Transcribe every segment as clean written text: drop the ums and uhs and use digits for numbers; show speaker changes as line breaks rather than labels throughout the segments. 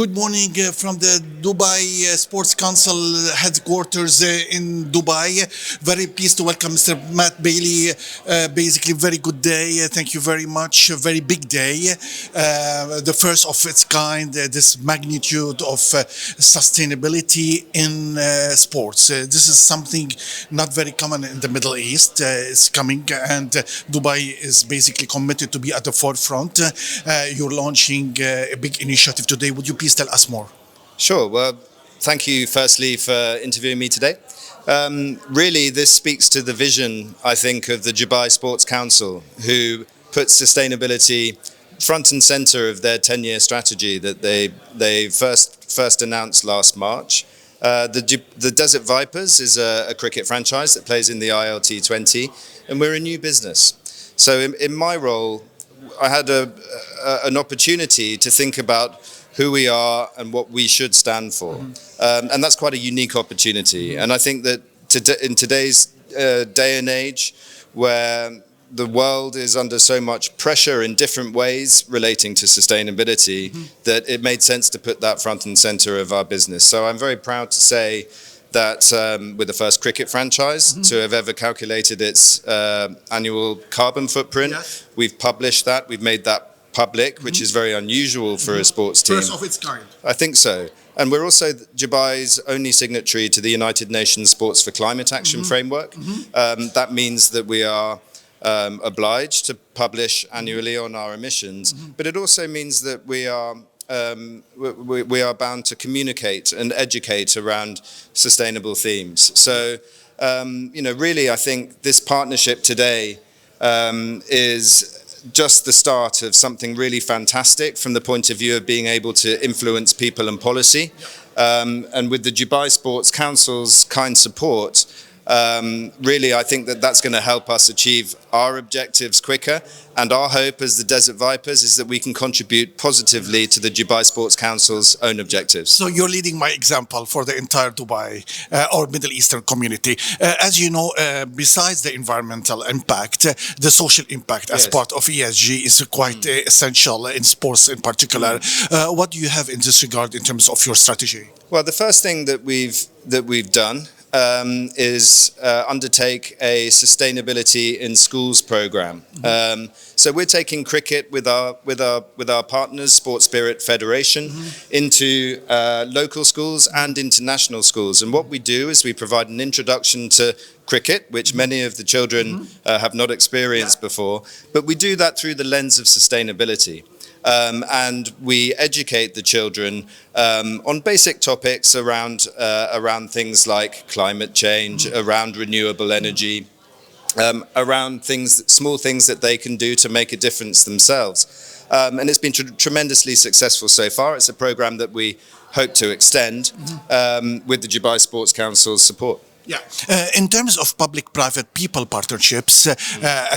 Good morning from the Dubai Sports Council headquarters in Dubai. Very pleased to welcome Mr. Matt Bailey. Basically, very good day. Thank you very much. A very big day. The first of its kind, this magnitude of sustainability in sports. This is something not very common in the Middle East. It's coming, and Dubai is basically committed to be at the forefront. You're launching a big initiative today. Would you please tell us more?
Sure. Well, thank you firstly for interviewing me today. Really, this speaks to the vision, I think, of the Dubai Sports Council, who put sustainability front and center of their 10-year strategy that they first announced last March. The Desert Vipers is a cricket franchise that plays in the ILT20, and we're a new business. So in my role, I had an opportunity to think about who we are and what we should stand for. And that's quite a unique opportunity. And I think that in today's day and age, where the world is under so much pressure in different ways relating to sustainability, that it made sense to put that front and center of our business. So I'm very proud to say that we're the first cricket franchise to have ever calculated its annual carbon footprint.
Yes.
We've published that, we've made that public, which is very unusual for a sports team.
First of its kind.
I think so. And we're also Dubai's only signatory to the United Nations Sports for Climate Action Framework. That means that we are obliged to publish annually on our emissions, but it also means that we are bound to communicate and educate around sustainable themes. So, really, I think this partnership today is just the start of something really fantastic from the point of view of being able to influence people and policy. And with the Dubai Sports Council's kind support, really, I think that that's going to help us achieve our objectives quicker. And our hope as the Desert Vipers is that we can contribute positively to the Dubai Sports Council's own objectives.
So you're leading by example for the entire Dubai or Middle Eastern community. As you know, besides the environmental impact, the social impact as part of ESG is quite essential in sports in particular. What do you have in this regard in terms of your strategy?
Well, the first thing that we've done is undertake a sustainability in schools program. So we're taking cricket with our partners, Sports Spirit Federation, into local schools and international schools. And what we do is we provide an introduction to cricket, which many of the children have not experienced before, but we do that through the lens of sustainability. And we educate the children on basic topics around things like climate change, around renewable energy, around small things that they can do to make a difference themselves. And it's been tremendously successful so far. It's a program that we hope to extend with the Dubai Sports Council's support.
Yeah. In terms of public-private people partnerships,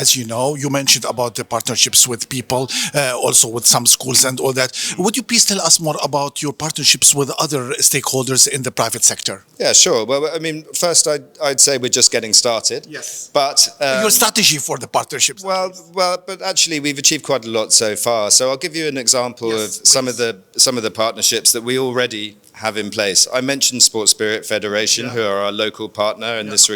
as you know, you mentioned about the partnerships with people, also with some schools and all that. Would you please tell us more about your partnerships with other stakeholders in the private sector?
Yeah, sure. Well, I mean, first I'd say we're just getting started.
Yes.
But
your strategy for the partnerships.
Well, but actually we've achieved quite a lot so far. So I'll give you an example of some of the partnerships that we already have in place. I mentioned Sports Spirit Federation, who are our local partner in this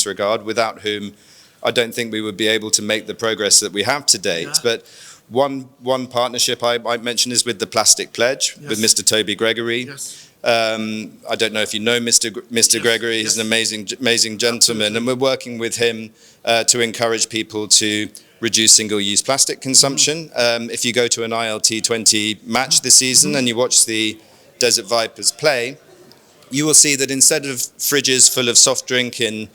regard, without whom I don't think we would be able to make the progress that we have to date. But one partnership I might mention is with the Plastic Pledge, with Mr. Toby Gregory. I don't know if you know Mr. Gregory. He's an amazing gentleman, and we're working with him to encourage people to reduce single-use plastic consumption. If you go to an ILT20 match this season and you watch the Desert Vipers play, you will see that instead of fridges full of soft drink in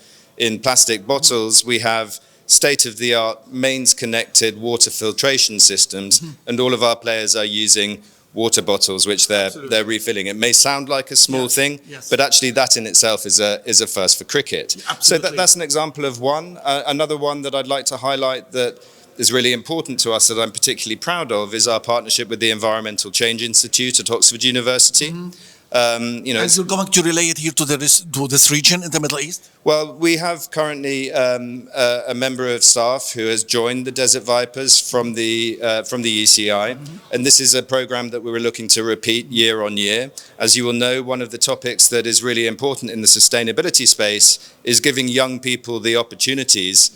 plastic bottles, we have state-of-the-art mains-connected water filtration systems, and all of our players are using water bottles, which they're refilling. It may sound like a small thing, but actually that in itself is a first for cricket. So that's an example of one. Another one that I'd like to highlight that is really important to us that I'm particularly proud of is our partnership with the Environmental Change Institute at Oxford University.
And you're going to relay it here to to this region in the Middle East?
Well, we have currently a member of staff who has joined the Desert Vipers from the ECI, and this is a program that we were looking to repeat year on year. As you will know, one of the topics that is really important in the sustainability space is giving young people the opportunities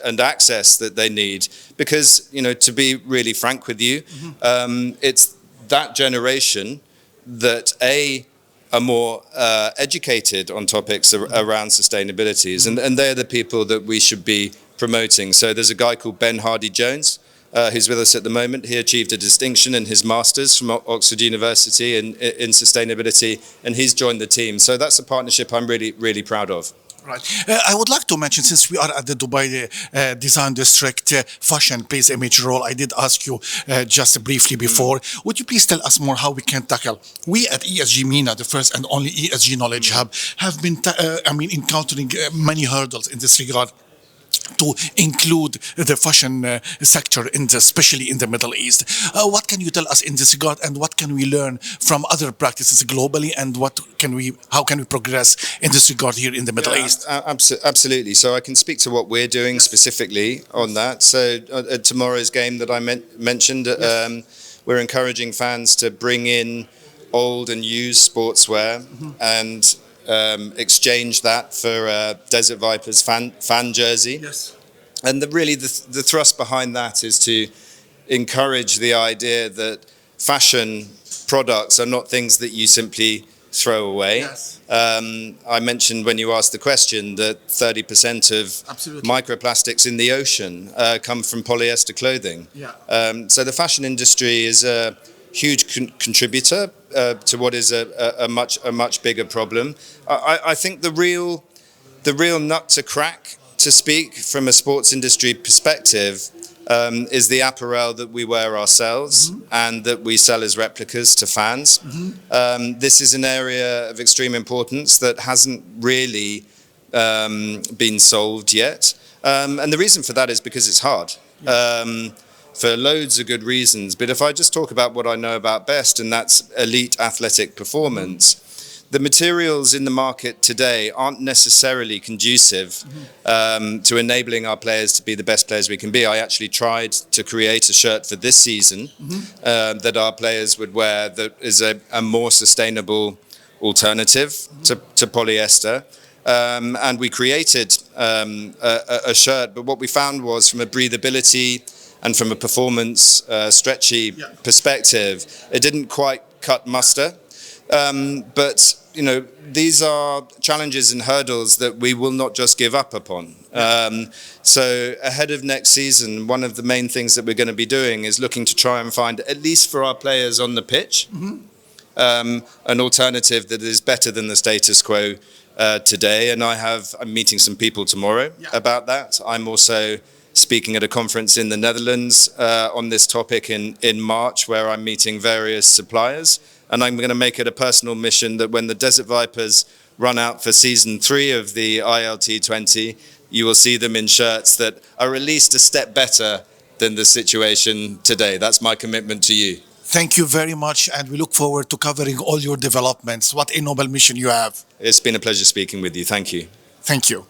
and access that they need. Because, to be really frank with you, it's that generation that are more educated on topics around sustainability, and they're the people that we should be promoting. So there's a guy called Ben Hardy-Jones who's with us at the moment. He achieved a distinction in his master's from Oxford University in sustainability, and he's joined the team. So that's a partnership I'm really, really proud of.
Right. I would like to mention, since we are at the Dubai Design District, fashion plays a major role. I did ask you just briefly before. Would you please tell us more how we can tackle? We at ESG Mena, the first and only ESG Knowledge Hub, have been, encountering many hurdles in this regard, to include the fashion sector, especially in the Middle East. What can you tell us in this regard, and what can we learn from other practices globally, and how can we progress in this regard here in the Middle East?
Absolutely. So I can speak to what we're doing specifically on that. So at tomorrow's game that I mentioned, we're encouraging fans to bring in old and used sportswear and exchange that for Desert Vipers fan jersey.
Yes.
And the thrust behind that is to encourage the idea that fashion products are not things that you simply throw away.
Yes.
I mentioned when you asked the question that 30% of microplastics in the ocean come from polyester clothing.
Yeah.
So the fashion industry is a huge contributor to what is a much bigger problem. I think the real nut to crack, to speak from a sports industry perspective, is the apparel that we wear ourselves and that we sell as replicas to fans. This is an area of extreme importance that hasn't really been solved yet. And the reason for that is because it's hard. For loads of good reasons. But if I just talk about what I know about best, and that's elite athletic performance, the materials in the market today aren't necessarily conducive to enabling our players to be the best players we can be. I actually tried to create a shirt for this season that our players would wear that is a more sustainable alternative to polyester. And we created a shirt, but what we found was, from a breathability and from a performance stretchy perspective, it didn't quite cut muster. But these are challenges and hurdles that we will not just give up upon. So ahead of next season, one of the main things that we're going to be doing is looking to try and find, at least for our players on the pitch, an alternative that is better than the status quo today. And I'm meeting some people tomorrow about that. I'm also speaking at a conference in the Netherlands on this topic in March, where I'm meeting various suppliers. And I'm going to make it a personal mission that when the Desert Vipers run out for season 3 of the ILT20, you will see them in shirts that are at least a step better than the situation today. That's my commitment to you.
Thank you very much, and we look forward to covering all your developments. What a noble mission you have.
It's been a pleasure speaking with you. Thank you.
Thank you.